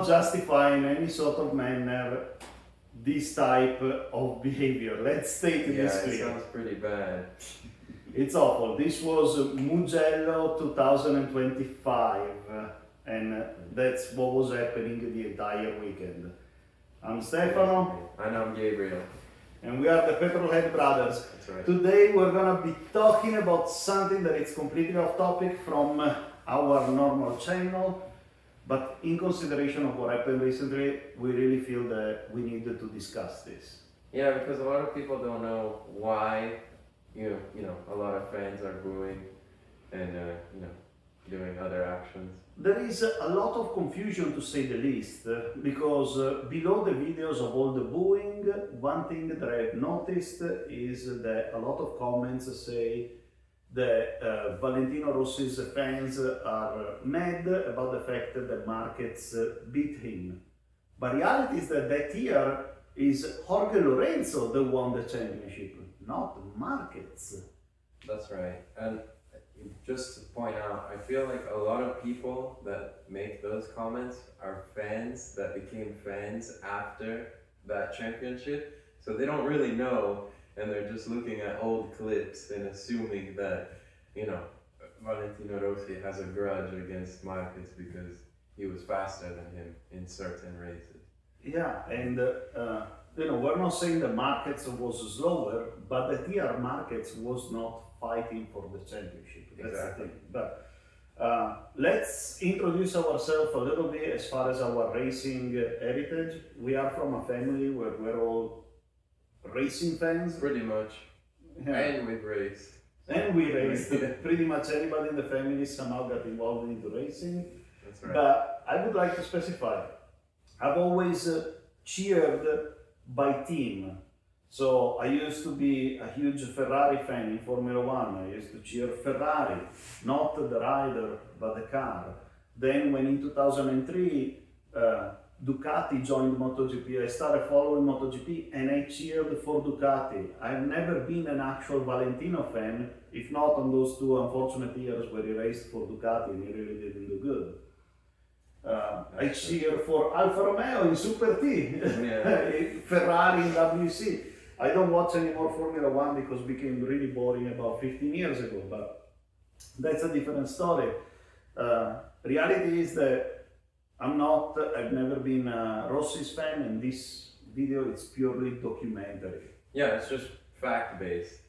not justify in any sort of manner this type of behavior. Let's state this Yeah, it clear. sounds pretty bad. It's awful. This was Mugello 2025, and that's what was happening the entire weekend. I'm Stefano, And I'm Gabriel. and we are the Petrolhead Brothers. That's right. Today we're gonna be talking about something that is completely off topic from our normal channel, but in consideration of what happened recently, we really feel that we needed to discuss this. Yeah, because a lot of people don't know why you know a lot of fans are booing and doing other actions. There is a lot of confusion, to say the least, because below the videos of all the booing, one thing that I've noticed is that a lot of comments say that Valentino Rossi's fans are mad about the fact that Marquez beat him. But reality is that that year is Jorge Lorenzo that won the championship, not Marquez. That's right. And just to point out, I feel like a lot of people that make those comments are fans that became fans after that championship. So they don't really know, and they're just looking at old clips and assuming that, Valentino Rossi has a grudge against Marquez because he was faster than him in certain races. Yeah, and we're not saying that Marquez was slower, but that year Marquez was not fighting for the championship. That's Exactly. the thing. But let's introduce ourselves a little bit as far as our racing heritage. We are from a family where we're all racing fans. Pretty much. Yeah. And we've raced. And we raced. Pretty much everybody in the family somehow got involved into racing. That's right. But I would like to specify, I've always cheered by team. So I used to be a huge Ferrari fan in Formula One. I used to cheer Ferrari, not the rider, but the car. Then when in 2003, Ducati joined MotoGP, I started following MotoGP and I cheered for Ducati. I've never been an actual Valentino fan, if not on those two unfortunate years where he raced for Ducati and he really didn't do good. I cheer for Alfa Romeo in Super T, Yeah. Ferrari in WC. I don't watch any more Formula One because it became really boring about 15 years ago, but that's a different story. Reality is that I've never been a Rossi's fan, and this video is purely documentary. Yeah, it's just fact-based.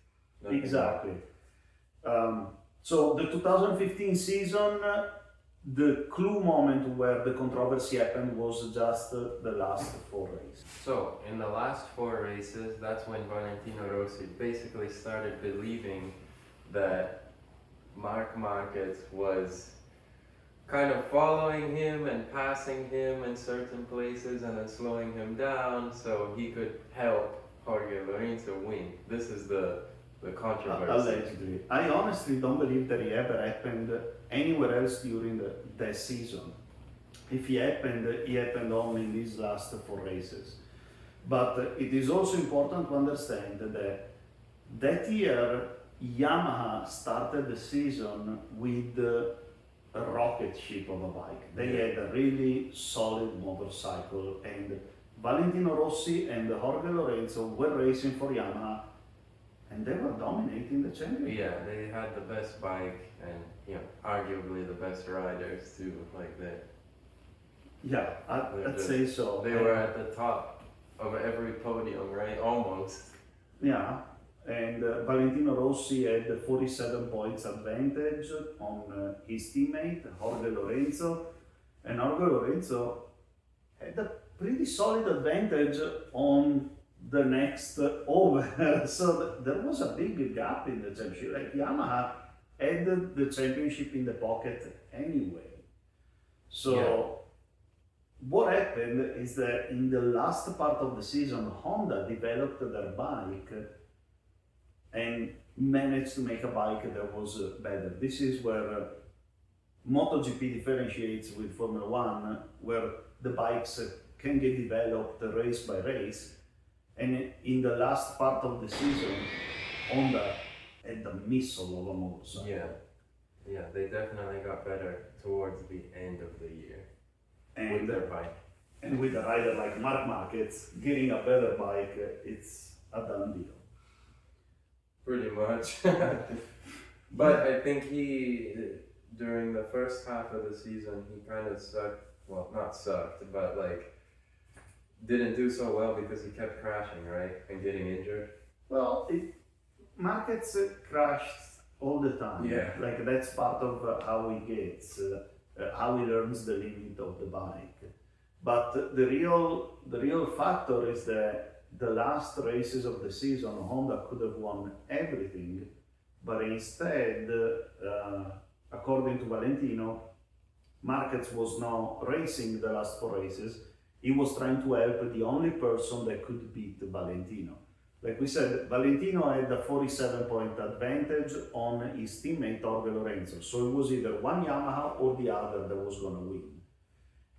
Nothing Exactly. So the 2015 season, the clue moment where the controversy happened was just the last 4 races. So, in the last 4 races, that's when Valentino Rossi basically started believing that Marc Marquez was kind of following him and passing him in certain places and then slowing him down so he could help Jorge Lorenzo win. This is the controversy. Allegedly. I honestly don't believe that it ever happened anywhere else during that season. If it happened only in these last 4 races. But it is also important to understand that year Yamaha started the season with a rocket ship of a bike. They had a really solid motorcycle, and Valentino Rossi and Jorge Lorenzo were racing for Yamaha, and they were dominating the championship. Yeah, they had the best bike and arguably the best riders too, like that. Yeah, I'd say so. They were at the top of every podium, right? Almost. Yeah, and Valentino Rossi had 47 points advantage on his teammate Jorge Lorenzo, and Jorge Lorenzo had a pretty solid advantage on the next over. So there was a big gap in the championship. Like Yamaha had the championship in the pocket anyway. So what happened is that in the last part of the season, Honda developed their bike and managed to make a bike that was better. This is where MotoGP differentiates with Formula One, where the bikes can get developed race by race. And in the last part of the season, Honda had the missile of a motorcycle. Yeah, they definitely got better towards the end of the year And with their bike. And with a rider like Marc Marquez, getting a better bike, it's a done deal. Pretty much. But I think during the first half of the season, he kind of sucked. Well, not sucked, but like didn't do so well because he kept crashing, right, and getting injured. Well, Marquez crashed all the time. Yeah. Like that's part of how he gets, how he learns the limit of the bike. But the real factor is that the last races of the season, Honda could have won everything, but instead, according to Valentino, Marquez was not racing the last 4 races. He was trying to help the only person that could beat Valentino. Like we said, Valentino had a 47-point advantage on his teammate Jorge Lorenzo, so it was either one Yamaha or the other that was going to win.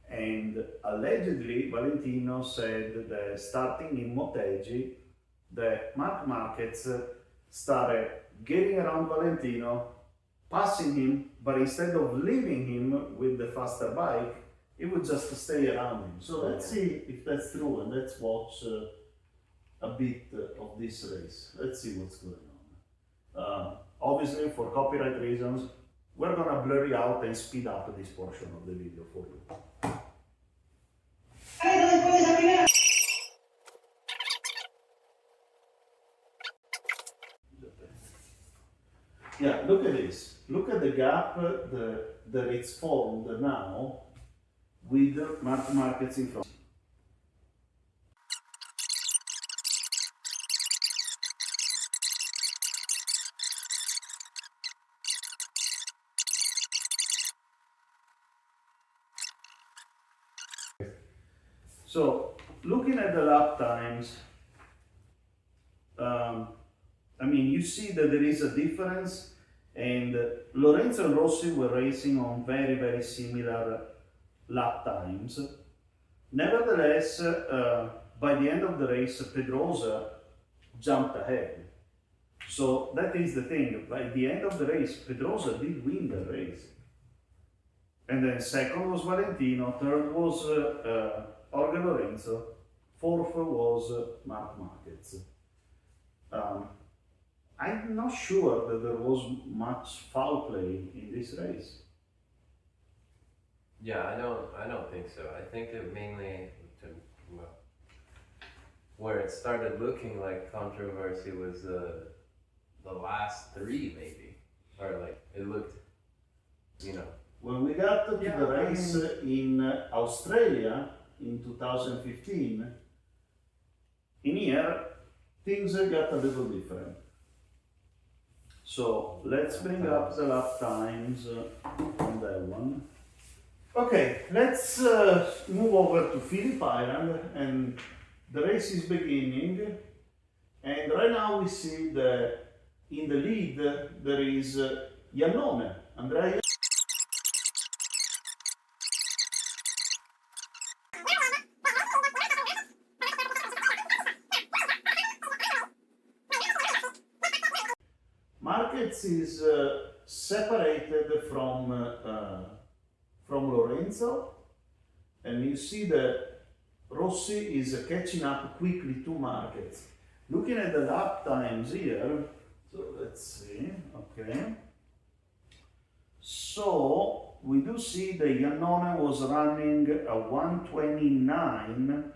And allegedly, Valentino said that starting in Motegi, that Marc Marquez started getting around Valentino, passing him, but instead of leaving him with the faster bike, he would just stay around him. So let's see if that's true, and let's watch a bit of this race. Let's see what's going on. Obviously, for copyright reasons, we're gonna blur out and speed up this portion of the video for you. Yeah, look at this. Look at the gap that it's formed now with Marc Marquez in front. So, looking at the lap times, I mean, you see that there is a difference, and Lorenzo and Rossi were racing on very, very similar lap times. Nevertheless, by the end of the race, Pedrosa jumped ahead. So that is the thing. By the end of the race, Pedrosa did win the race. And then second was Valentino, third was Jorge Lorenzo, fourth was Marc Marquez. I'm not sure that there was much foul play in this race. Yeah, I don't think so. I think it mainly, where it started looking like controversy was the last 3 maybe, or like it looked, you know. When we got to the race in Australia in 2015, in here, things got a little different. So let's bring up the lap times on that one. Okay, let's move over to Phillip Island, and the race is beginning. And right now we see that in the lead there is Iannone, Andrea. Marquez is separated from Lorenzo, and you see that Rossi is catching up quickly to Marquez. Looking at the lap times here, so let's see, okay. So we do see that Iannone was running a 1:29,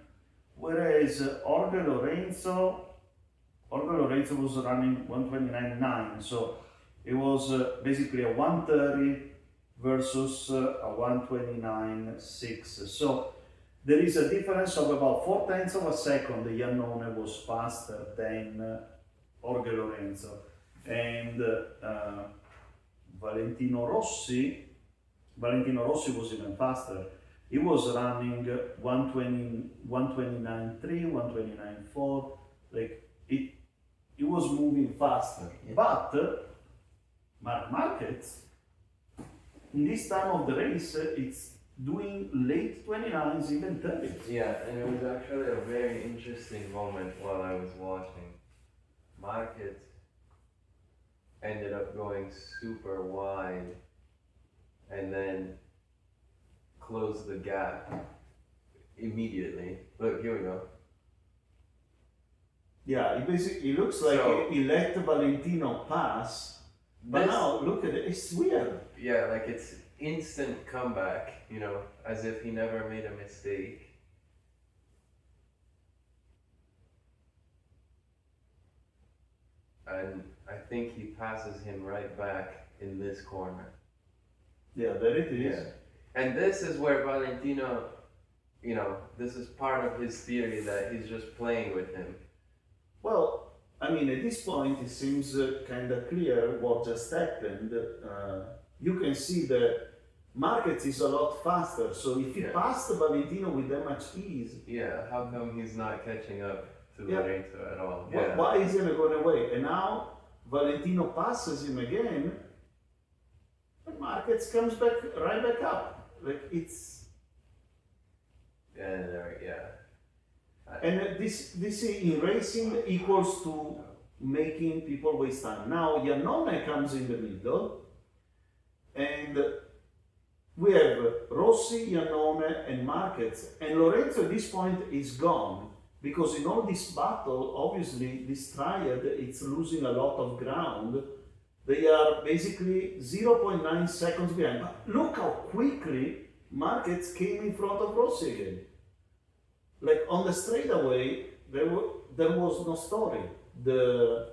whereas Jorge Lorenzo was running 1:29.9, so it was basically a 1:30 versus a 1:29.6. So there is a difference of about 4/10 of a second. Iannone was faster than Jorge Lorenzo, and Valentino Rossi was even faster. He was running 1:29.3, 1:29.4, like it was moving faster. But Marc Marquez, in this time of the race, it's doing late 29s, even 30s. Yeah, and it was actually a very interesting moment while I was watching. Marquez ended up going super wide and then closed the gap immediately. Look, here we go. Yeah, it looks like So- he let Valentino pass, but This- now look at it, it's weird. Yeah, like it's instant comeback, as if he never made a mistake. And I think he passes him right back in this corner. Yeah, there it is. Yeah. And this is where Valentino, this is part of his theory that he's just playing with him. Well, I mean, at this point, it seems kind of clear what just happened. You can see that Marquez is a lot faster, so if he Yeah. passed Valentino with that much ease, Yeah, how come he's not catching up to Yeah. Lorenzo at all? why is he going away? And now Valentino passes him again, and Marquez comes right back up. Like it's. And this in racing equals to making people waste time. Now Iannone comes in the middle, and we have Rossi, Iannone, and Marquez. And Lorenzo at this point is gone because in all this battle, obviously this triad it's losing a lot of ground. They are basically 0.9 seconds behind. But look how quickly Marquez came in front of Rossi again. Like on the straightaway, there was no story. The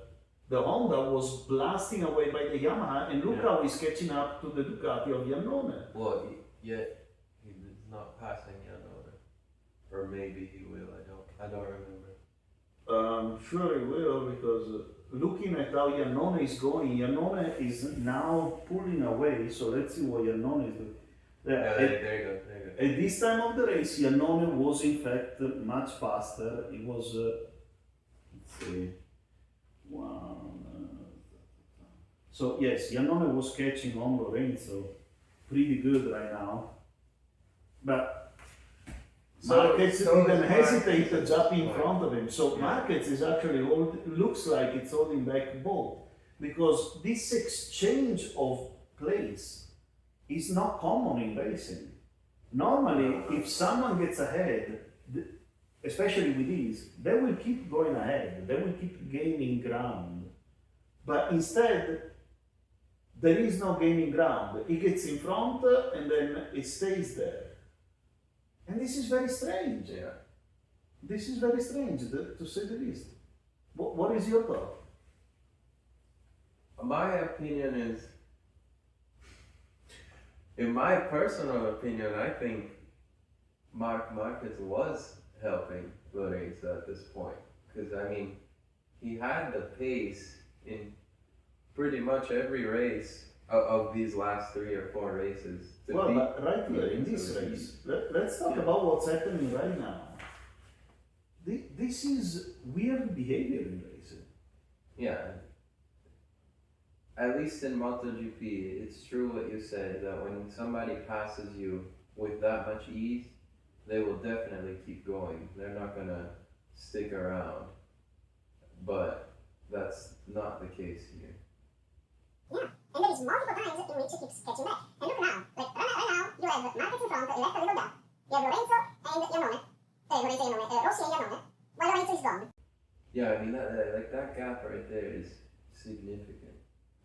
Honda was blasting away by the Yamaha, and look how he's catching up to the Ducati of Iannone. Well, yet he's not passing Iannone, or maybe he will. I don't remember. I'm sure he will, because looking at how Iannone is going, Iannone is now pulling away. So let's see what Iannone is doing. There you go. At this time of the race, Iannone was in fact much faster. It was, let's see, so yes, Iannone was catching on Lorenzo pretty good right now. But Marquez didn't hesitate to jump in front of him. So Marquez is actually looks like it's holding back both, because this exchange of plays is not common in racing. Normally, if someone gets ahead, especially with these, they will keep going ahead, they will keep gaining ground. But instead, there is no gaining ground. He gets in front and then it stays there. And this is very strange. Yeah. This is very strange, to say the least. What is your thought? My opinion is, in my personal opinion, I think Marc Marquez was helping Lorenzo at this point. Because, he had the pace in pretty much every race of these last 3 or 4 races. Well, but right here, in this race, let's talk about what's happening right now. This is weird behavior in racing. Yeah. At least in MotoGP, it's true what you said, that when somebody passes you with that much ease, they will definitely keep going. They're not going to stick around. But that's not the case here. Yeah, and there is multiple times in which he keeps catching back. And look now, right now, you have Marquez in front, left a little gap. You have Lorenzo and Iannone. Rossi and Iannone, while Lorenzo is gone. Yeah, that gap right there is significant.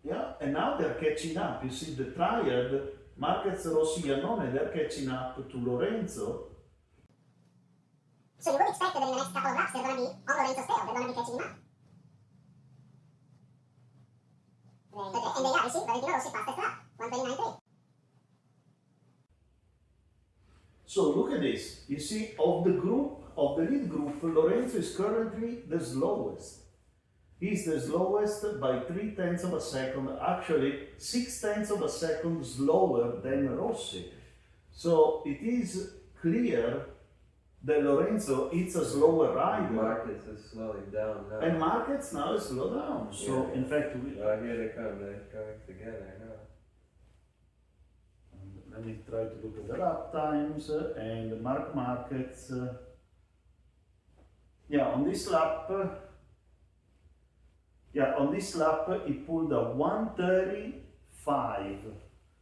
Yeah, and now they're catching up. You see the triad, Marquez, Rossi, Iannone, they're catching up to Lorenzo. So you would expect that in the next couple of laps they're going to be on Lorenzo's tail, they're going to be catching him up. And you see, Valentino Rossi fastest lap, 1:29.3. So look at this. You see, of the lead group, Lorenzo is currently the slowest. He's the slowest by 0.3 of a second, actually 0.6 of a second slower than Rossi. So it is clear that Lorenzo is a slower rider. Marquez is slowing down now. And Marquez now is slow down. So Yeah. in fact, Here they come, they're coming together now. let me try to look at the lap times and Marc Marquez. On this lap, he pulled a 1:35.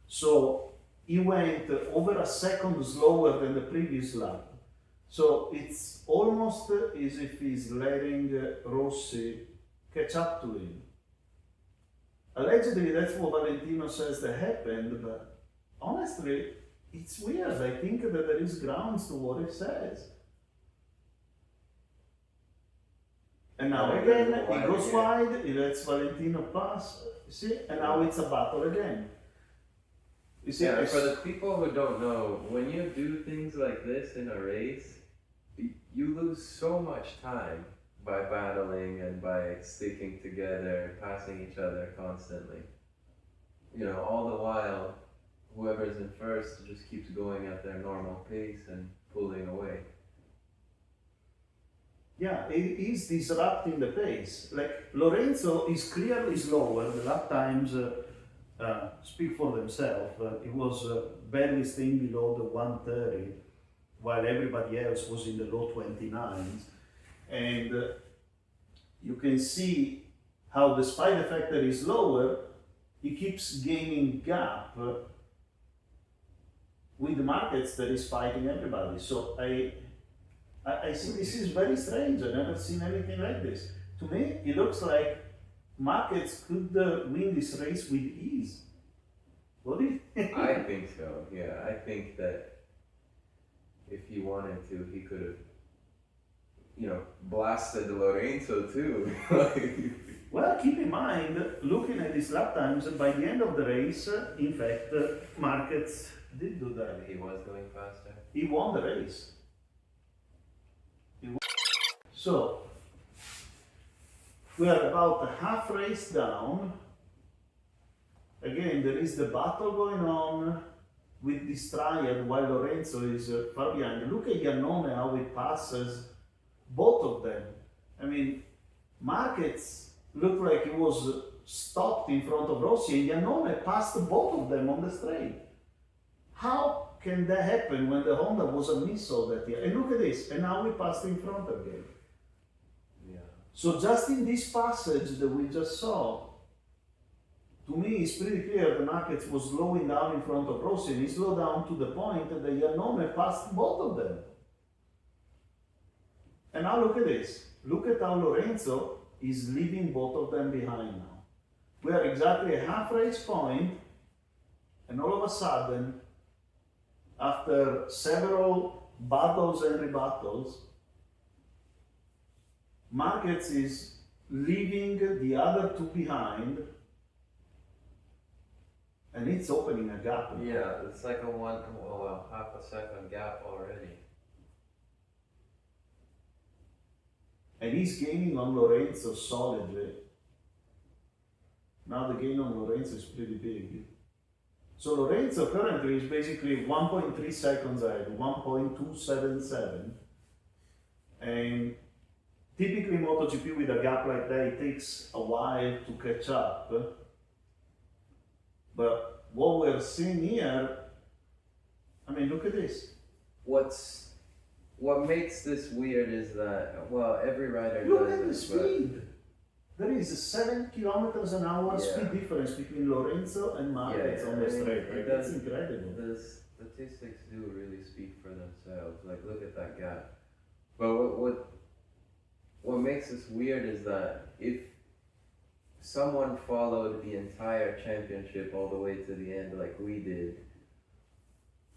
So he went over a second slower than the previous lap. So it's almost as if he's letting Rossi catch up to him. Allegedly, that's what Valentino says that happened, but honestly, it's weird. I think that there is grounds to what he says. And now again, he goes wide, he lets Valentino pass, you see, and now it's a battle again. You see, yeah, for the people who don't know, when you do things like this in a race, you lose so much time by battling and by sticking together, passing each other constantly. You know, all the while, whoever's in first just keeps going at their normal pace and pulling away. yeah, it is disrupting the pace. Like Lorenzo is clearly slower. The lap times speak for themselves. It was barely staying below the 130, while everybody else was in the low 29s. And you can see how, despite the fact that he's lower, he keeps gaining gap with Marquez that is fighting everybody. So I see this is very strange. I've never seen anything like this. To me, it looks like Marquez could win this race with ease. What do you think? I think so, yeah. I think that if he wanted to, he could have, you know, blasted Lorenzo too. Well, keep in mind, looking at his lap times, by the end of the race, in fact, Marquez did do that. He was going faster. He won the race. So, we are about a half race down. Again, there is the battle going on with this triad while Lorenzo is far behind. Look at Iannone, how he passes both of them. I mean, Marquez looked like he was stopped in front of Rossi, and Iannone passed both of them on the straight. How can that happen when the Honda was a missile that year? And look at this, and now we passed in front again. Yeah. So just in this passage that we just saw, to me it's pretty clear the Marquez was slowing down in front of Rossi, and he slowed down to the point that Iannone passed both of them. And now look at this. Look at how Lorenzo is leaving both of them behind now. We are exactly a half race point, and all of a sudden, after several battles and rebattles, Marquez is leaving the other two behind, and it's opening a gap. Yeah, it's like half a second gap already. And he's gaining on Lorenzo solidly. Now the gain on Lorenzo is pretty big. So Lorenzo currently is basically 1.3 seconds ahead, 1.277. And typically MotoGP with a gap like that, it takes a while to catch up. But what we're seeing here, I mean, look at this. What makes this weird is that, well, every rider Look does at the this, speed. There is a 7 kilometers an hour speed difference between Lorenzo and Marquez on the straight. Right? That's incredible. The statistics do really speak for themselves. Like, look at that gap. But what makes this weird is that if someone followed the entire championship all the way to the end like we did,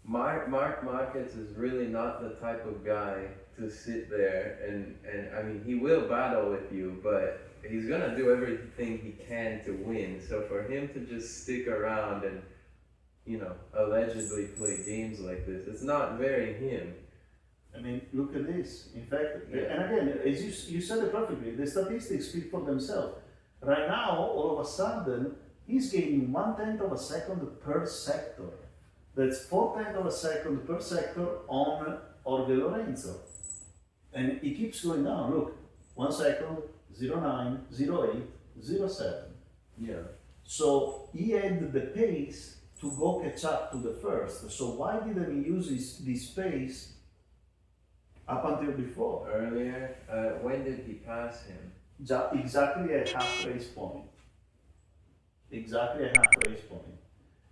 Marc Marquez is really not the type of guy to sit there and I mean, he will battle with you, but he's gonna do everything he can to win. So for him to just stick around and, you know, allegedly play games like this, it's not very him. I mean, look at this. In fact, and again, as you said it perfectly, the statistics speak for themselves. Right now, all of a sudden, he's gaining 1/10 of a second per sector. That's 4/10 of a second per sector on Jorge Lorenzo. And he keeps going down. Look, 1 second, 0.9, 0.8, 0.7. Yeah. So he had the pace to go catch up to the first. So why didn't he use this pace up until before? Earlier, when did he pass him? Exactly at half race point. Exactly at half race point.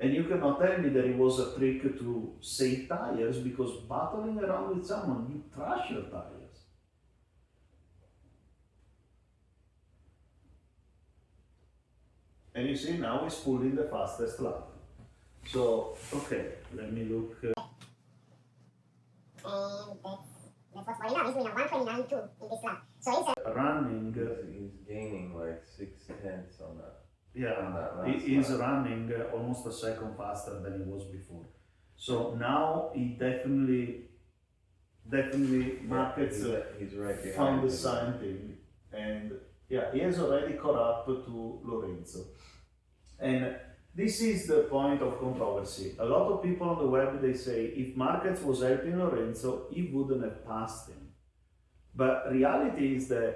And you cannot tell me that it was a trick to save tires, because battling around with someone, you trash your tires. And you see, now he's pulling the fastest lap. So, okay, let me look. And that's what's going on. He's doing a 1:29.2 in this lap. So he's Running, He's gaining like 6/10 on that. yeah, on that last he is lap. running almost a second faster than he was before. So now he definitely Marquez He's right behind found the him. same thing, and yeah, he has already caught up to Lorenzo. And this is the point of controversy. A lot of people on the web, they say if Marquez was helping Lorenzo, he wouldn't have passed him. But reality is that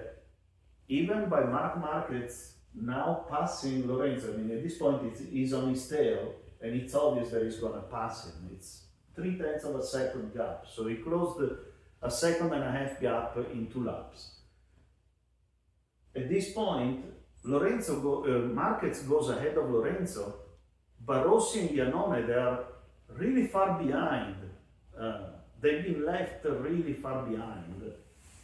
even by Marc Marquez now passing Lorenzo, I mean at this point he's on his tail, and it's obvious that he's gonna pass him. It's 0.3 of a second gap, so he closed a 1.5 gap in 2 laps. At this point, Marquez goes ahead of Lorenzo, but Rossi and Iannone, they are really far behind. They've been left really far behind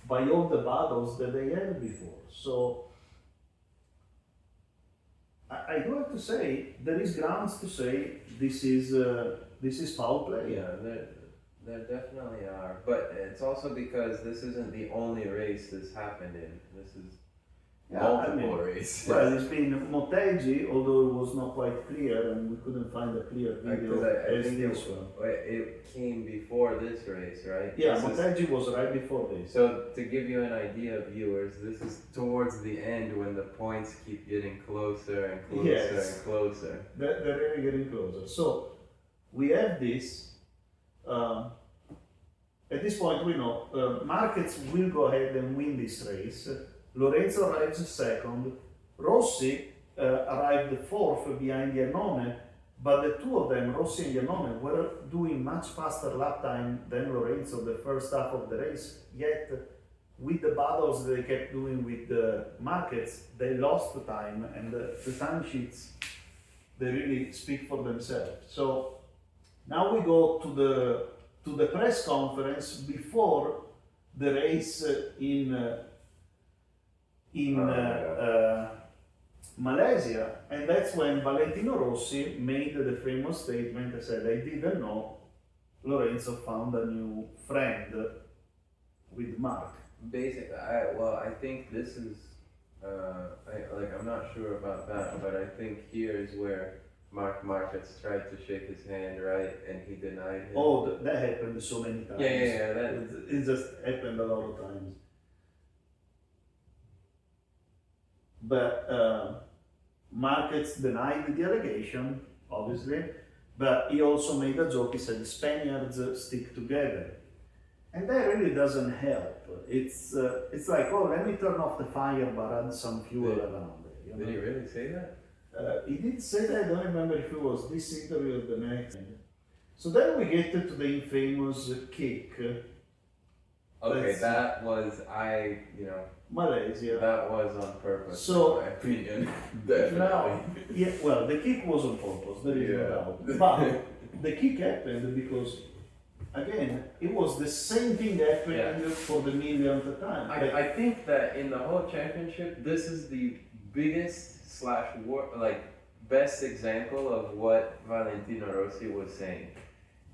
by all the battles that they had before. So I do have to say there is grounds to say this is foul play. Yeah, there definitely are. But it's also because this isn't the only race this happened in. This is multiple races. Well, it's been MotoGP, although it was not quite clear and we couldn't find a clear video I as think this one. it came before this race, right? Yeah, This is- MotoGP was right before this. So to give you an idea, viewers, this is towards the end when the points keep getting closer and closer Yes. and closer. They're really getting closer. So we have this. At this point, we know Marquez will go ahead and win this race. Lorenzo arrives second. Rossi arrived fourth behind Iannone, but the two of them, Rossi and Iannone, were doing much faster lap time than Lorenzo the first half of the race. Yet, with the battles they kept doing with Marquez, they lost the time, and the time sheets, they really speak for themselves. So now we go to the press conference before the race in Malaysia, and that's when Valentino Rossi made the famous statement that said, "I didn't know Lorenzo found a new friend with Marc." Basically, I think this is, I'm not sure about that, but I think here is where Marc Marquez tried to shake his hand, right, and he denied him. Oh, that happened so many times. Yeah. It just happened a lot of times. But Marquez denied the allegation, obviously, but he also made a joke. He said the Spaniards stick together, and that really doesn't help. It's like, oh, let me turn off the fire but add some fuel around it. You know? Did he really say that? He did say that. I don't remember if it was this interview or the next. So then we get to the infamous kick. Okay, that was, Malaysia. that was on purpose, So- in my opinion. Definitely. Now, yeah, well, the kick was on purpose, there is no doubt. But the kick happened because, again, it was the same thing happening for the millionth time. I think that in the whole championship, this is the biggest best example of what Valentino Rossi was saying.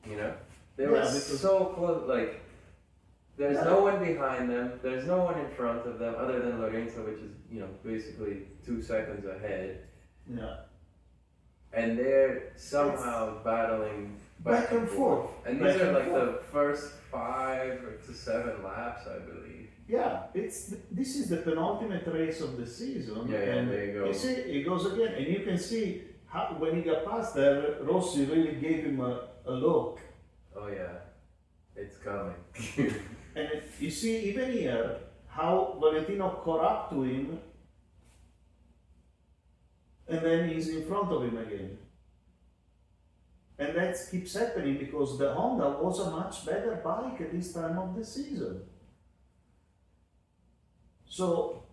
You know, they were so close. Like, there's no one behind them. There's no one in front of them other than Lorenzo, which is basically 2 seconds ahead. Yeah. And they're somehow battling back and forth. And these are like the first 5 to 7 laps, I believe. Yeah, this is the penultimate race of the season. Yeah, and there you go. You see, it goes again, and you can see how when he got past there, Rossi really gave him a look. Oh yeah, it's coming. And you see even here how Valentino caught up to him, and then he's in front of him again. And that keeps happening because the Honda was a much better bike at this time of the season. So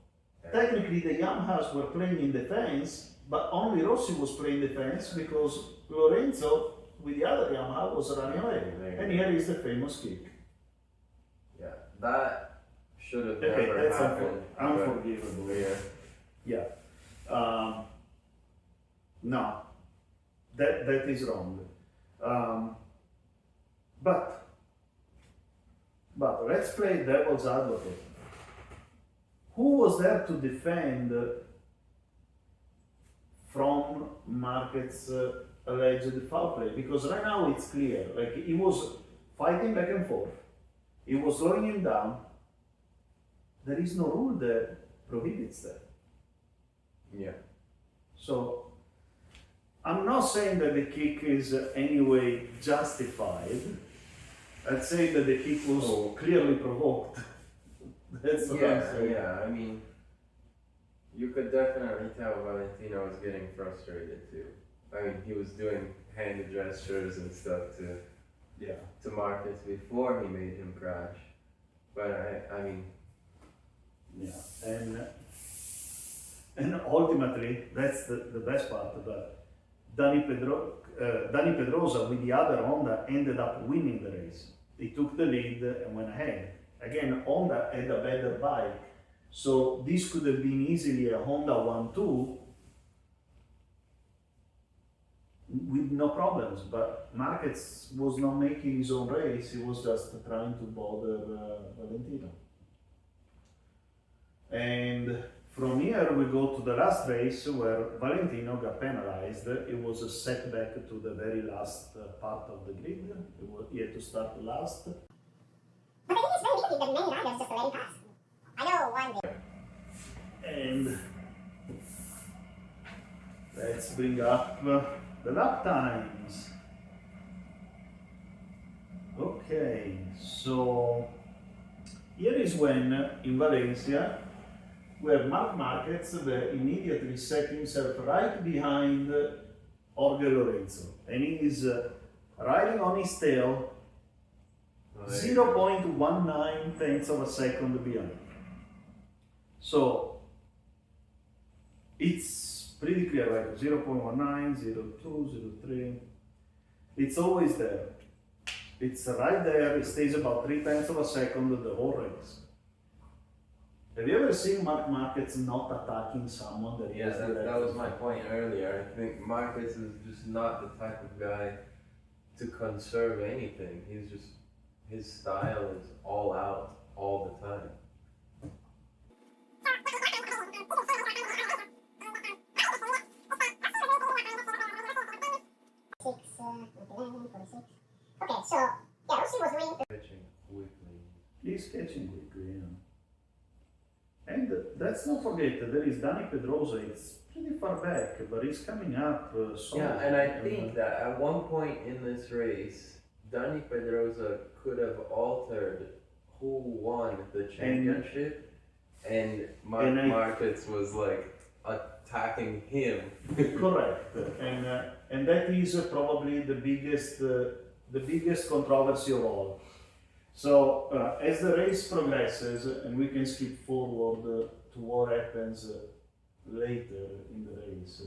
technically the Yamahas were playing in defense, but only Rossi was playing defense because Lorenzo with the other Yamaha was running away. And here is the famous kick. Yeah, that should have Okay, never that's happened. unforgivable. Yeah. Yeah. No, that is wrong. But let's play devil's advocate. Who was there to defend from Marquez's alleged foul play? Because right now it's clear, like he was fighting back and forth. He was slowing him down. There is no rule that prohibits that. Yeah. So I'm not saying that the kick is anyway justified. I'd say that the kick was clearly provoked. That's what I'm saying. Yeah, I mean, you could definitely tell Valentino was getting frustrated too. I mean, he was doing hand gestures and stuff to Marquez before he made him crash. But I mean, yeah, and ultimately that's the best part. But Dani Pedrosa with the other Honda ended up winning the race. He took the lead and went ahead. Again, Honda had a better bike, so this could have been easily a Honda 1-2 with no problems. But Marquez was not making his own race; he was just trying to bother Valentino. And from here we go to the last race where Valentino got penalized. It was a setback to the very last part of the grid. He had to start last. But I think it's very negative that many riders just let him pass. I know one day. And let's bring up the lap times. Okay, so here is when in Valencia, where Marc Marquez immediately set himself right behind Jorge Lorenzo, and he is riding on his tail 0.19 tenths of a second behind. So it's pretty clear, right? 0.19, 0.2, 0.3. It's always there. It's right there. It stays about 3 tenths of a second the whole race. Have you ever seen Marc Marquez not attacking someone that yeah, that was my point earlier. I think Marquez is just not the type of guy to conserve anything. He's just, his style is all out all the time. Okay, so yeah, Rossi was doing. Catching quickly. He's catching quickly, yeah. And let's not forget that there is Dani Pedrosa. It's pretty far back, but he's coming up. Yeah, and I think that at one point in this race, Dani Pedrosa could have altered who won the championship, and Marquez was like attacking him. Correct, and that is probably the biggest controversy of all. So as the race progresses, and we can skip forward to what happens later in the race,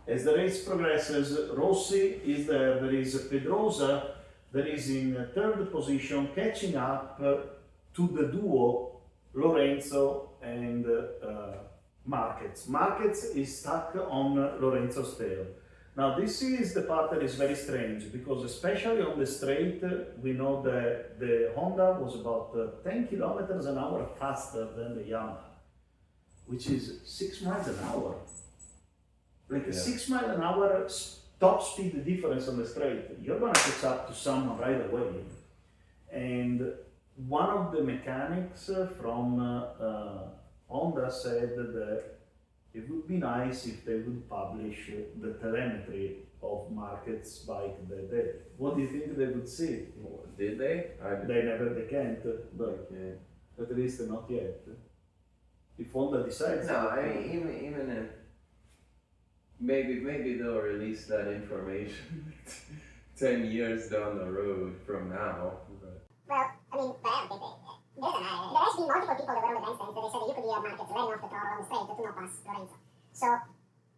as the race progresses, Rossi is there. There is Pedrosa that is in third position, catching up to the duo Lorenzo and Marquez. Marquez is stuck on Lorenzo's tail. Now this is the part that is very strange, because especially on the straight, we know that the Honda was about 10 kilometers an hour faster than the Yamaha, which is 6 miles an hour. Like a 6 mile an hour top speed difference on the straight, you're gonna catch up to someone right away. And one of the mechanics from Honda said that it would be nice if they would publish the telemetry of Marquez's bike that day. What do you think they would see? Did they? They can't, but at least not yet. If Honda decides. No, I mean, even if maybe they'll release that information 10 years down the road from now. Well, I mean, but I don't think there has been multiple people that were on the grandstands that they said that you could be a Marquez Marquez ran off the throttle on the straight to not pass Lorenzo. So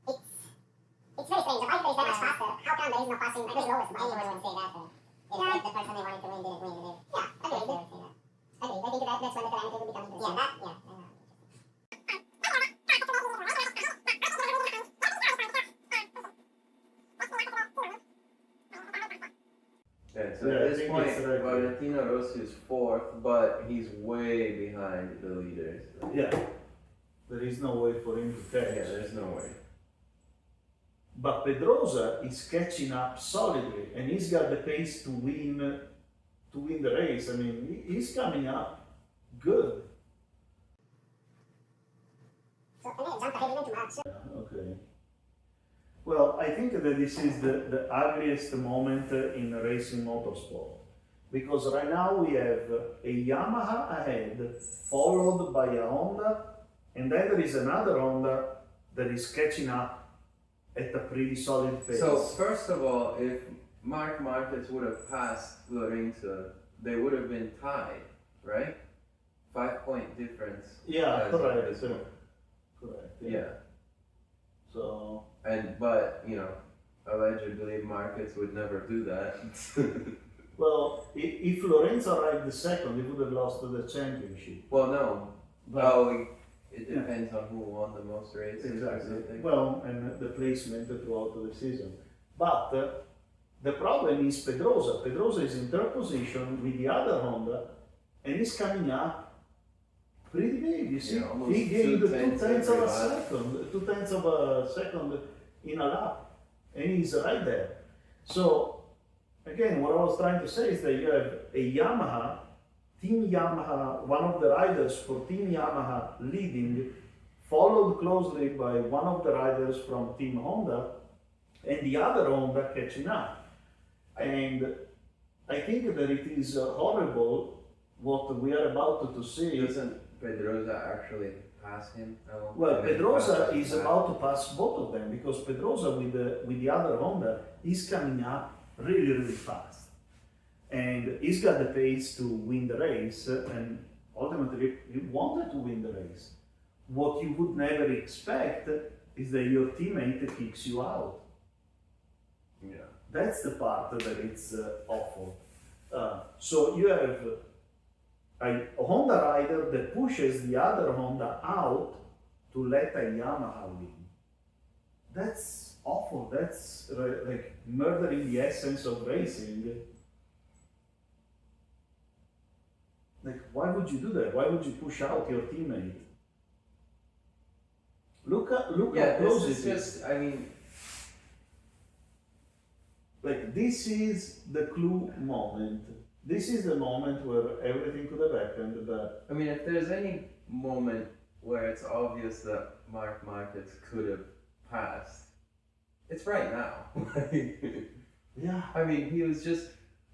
it's very strange. The bike that is that much faster, how come there is no passing the slowest bike? Anyone would say that. If the person they wanted to win didn't win, they Yeah, agreed. would say that. Agreed. I think that's when the calamity will become interesting. Yeah. Yeah, so Yeah, at I this think point, it's right. Valentino Rossi is fourth, but he's way behind the leaders. Yeah, there is no way for him to catch. Yeah, there's no way. But Pedrosa is catching up solidly, and he's got the pace to win the race. I mean, he's coming up good. So, and then jump ahead even to Max. Okay. Well, I think that this is the ugliest moment in racing motorsport. Because right now we have a Yamaha ahead, followed by a Honda, and then there is another Honda that is catching up at a pretty solid pace. So, first of all, if Marc Marquez would have passed Lorenzo, they would have been tied, right? 5-point difference. yeah, as of correct. this point. Correct. Yeah. So, But, allegedly Marquez would never do that. well, if Lorenzo arrived second, he would have lost the championship. Well, no. But- It depends on who won the most races or Exactly. something. Well, and the placement throughout the season. But the problem is Pedrosa. Pedrosa is in third position with the other Honda, and he's coming up pretty big. You see, Yeah, almost he gained 2/10 2/10 of a every lap. second, 2/10 of a second in a lap, and he's right there. So again, what I was trying to say is that you have a Yamaha. Team Yamaha, one of the riders for Team Yamaha leading, followed closely by one of the riders from Team Honda, and the other Honda catching up. And I think that it is horrible what we are about to see. Doesn't Pedrosa actually pass him? Well, And then Pedrosa pass is him about to pass both of them because Pedrosa with the other Honda is coming up really fast. And he's got the pace to win the race, and ultimately he wanted to win the race. What you would never expect is that your teammate kicks you out. Yeah. That's the part that it's awful. So you have a Honda rider that pushes the other Honda out to let a Yamaha win. That's awful. That's like murdering the essence of racing. Like, why would you do that? Why would you push out your teammate? Look how close this is it is. just, I mean, Like, this is the clue moment. This is the moment where everything could have happened, but I mean, if there's any moment where it's obvious that Marc Marquez could have passed, it's right now. yeah. I mean, he was just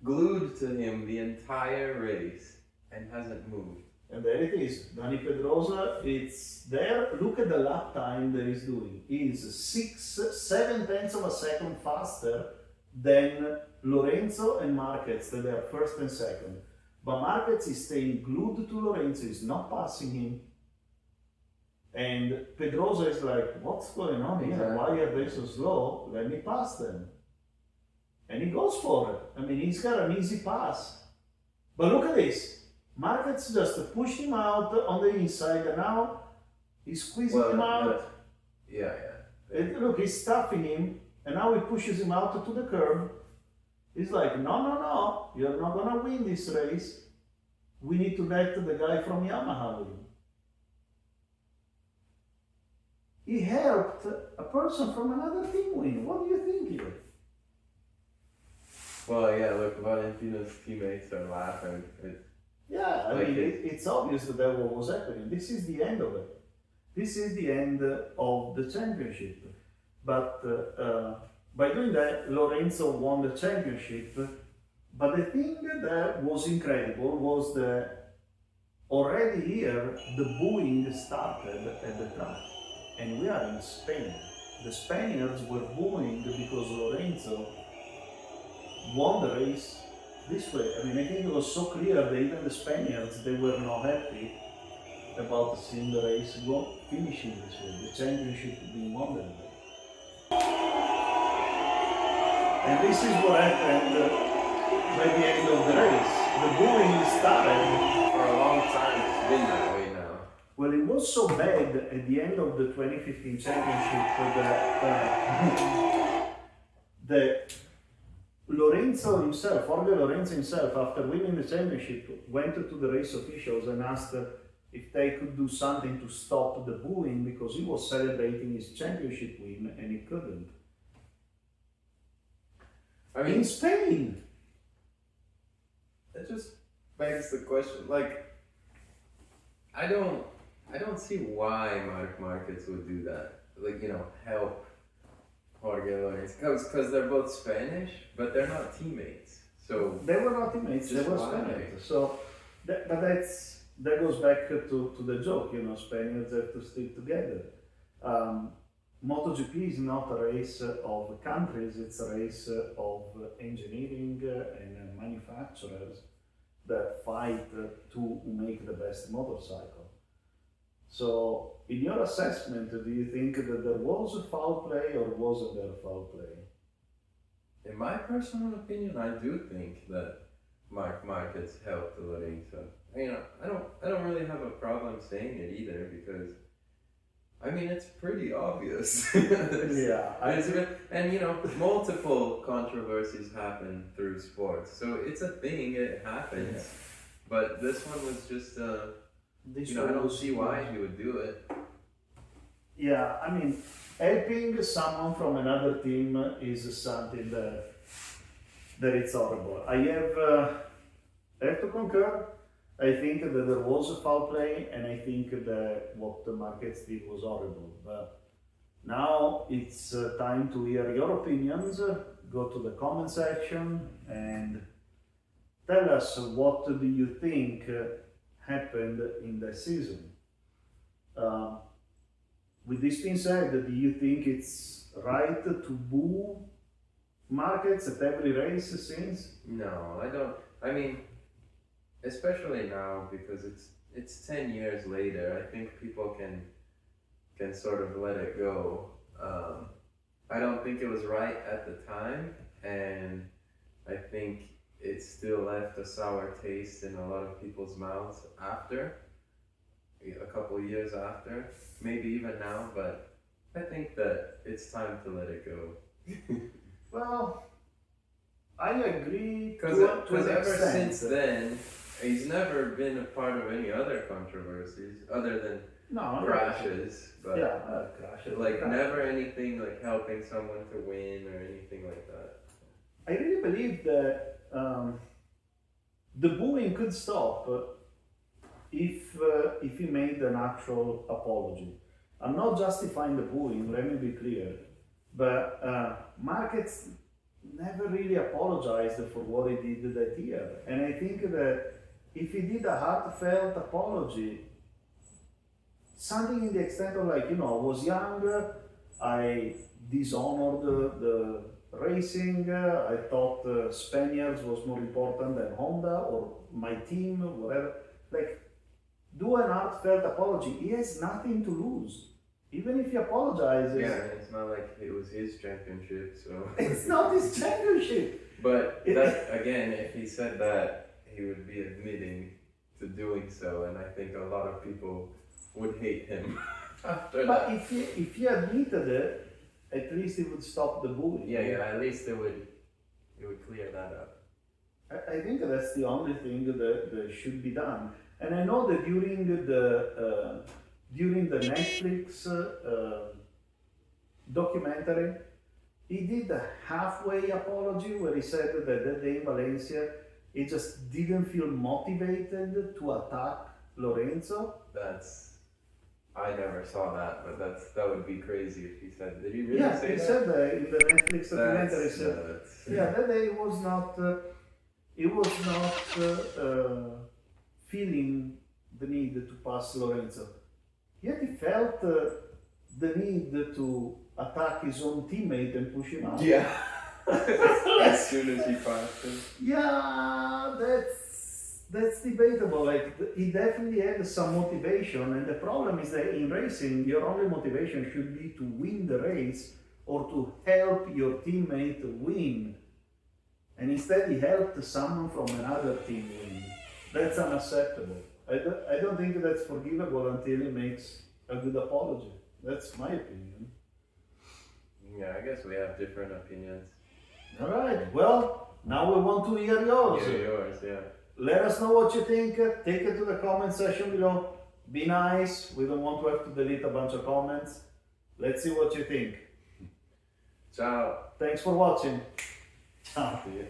glued to him the entire race and hasn't moved. And there it is. Dani Pedrosa, it's there. Look at the lap time that he's doing. He's 7/10 of a second faster than Lorenzo and Marquez, that they are first and second. But Marquez is staying glued to Lorenzo, he's not passing him. And Pedrosa is like, what's going on here? Exactly. Why are they so slow? Let me pass them. And he goes for it. I mean, he's got an easy pass. But look at this. Marquez just pushed him out on the inside, and now he's squeezing him out. Yeah. And look, he's stuffing him, and now he pushes him out to the curb. He's like, no, you're not gonna win this race. We need to let the guy from Yamaha win. He helped a person from another team win. What do you think here? Well, yeah, look, Valentino's teammates are laughing. Yeah, I Like mean, it- it's obvious that what was happening. This is the end of it. This is the end of the championship. But by doing that, Lorenzo won the championship. But the thing that was incredible was that already here, the booing started at the track. And we are in Spain. The Spaniards were booing because Lorenzo won the race this way. I mean, I think it was so clear that even the Spaniards, they were not happy about seeing the race finishing this way, the championship being won that way. And this is what happened by the end of the race. The booing started. For a long time, it's been that way now. Well, it was so bad at the end of the 2015 championship that Lorenzo himself, Jorge Lorenzo himself, after winning the championship, went to the race officials and asked if they could do something to stop the booing because he was celebrating his championship win and he couldn't. I mean, In Spain! it just begs the question, like, I don't see why Marc Marquez would do that. Like, you know, help Jorge Lorenzo. Because they're both Spanish, but they're not teammates. So They were not teammates, they Just were why? Spaniards. So that goes back to the joke, you know, Spaniards have to stick together. MotoGP is not a race of countries, it's a race of engineering and manufacturers that fight to make the best motorcycle. So, in your assessment, do you think that there was a foul play or wasn't there foul play? in my personal opinion, I do think that Marc Marquez helped Lorenzo. You know, I don't really have a problem saying it either because, I mean, it's pretty obvious. And you know, multiple controversies happen through sports, so it's a thing. It happens. Yeah. But this one was just, you know, I don't see why he would do it. Yeah, I mean, helping someone from another team is something that it's horrible. I have to concur. I think that there was a foul play, and I think that what the Marquez did was horrible. But now it's time to hear your opinions. Go to the comment section and tell us what do you think happened in the season. With this being said, do you think it's right to boo Marquez at every race since? No, I don't. I mean, especially now because it's 10 years later. I think people can sort of let it go. I don't think it was right at the time, and I think it still left a sour taste in a lot of people's mouths after, a couple years after, maybe even now, but I think that it's time to let it go. Well, I agree to Because an ever extent. since then, he's never been a part of any other controversies other than No, crashes, but crashes. like never anything like helping someone to win or anything like that. I really believe that the booing could stop if he made an actual apology. I'm not justifying the booing, let me be clear, but Marquez never really apologized for what he did that year. And I think that if he did a heartfelt apology, something in the extent of like, you know, I was young, I dishonored the racing, I thought Spaniards was more important than Honda or my team, whatever. Like, do an heartfelt apology. He has nothing to lose. Even if he apologizes. Yeah, it's not like it was his championship, so. It's not his championship. But that, again, if he said that, he would be admitting to doing so, and I think a lot of people would hate him after But that. if he admitted it, at least it would stop the bullying. Yeah, at least it would clear that up. I think that's the only thing that should be done. And I know that during the Netflix documentary, he did a halfway apology where he said that that day in Valencia, he just didn't feel motivated to attack Lorenzo. I never saw that, but that would be crazy if he said. Did he really Yeah, say he that? said that in the Netflix documentary. He said, Nuts. yeah, that day he was not feeling the need to pass Lorenzo. Yet he felt the need to attack his own teammate and push him out. Yeah. As soon as he passed him. Yeah, that's debatable. Like he definitely had some motivation, and the problem is that in racing, your only motivation should be to win the race or to help your teammate win. And instead, he helped someone from another team win. That's unacceptable. I don't think that's forgivable until he makes a good apology. That's my opinion. Yeah, I guess we have different opinions. All right. Well, now we want to hear yours. Yeah, yours, yeah. Let us know what you think. Take it to the comment section below. Be nice. We don't want to have to delete a bunch of comments. Let's see what you think. Ciao. Thanks for watching. Ciao. See you.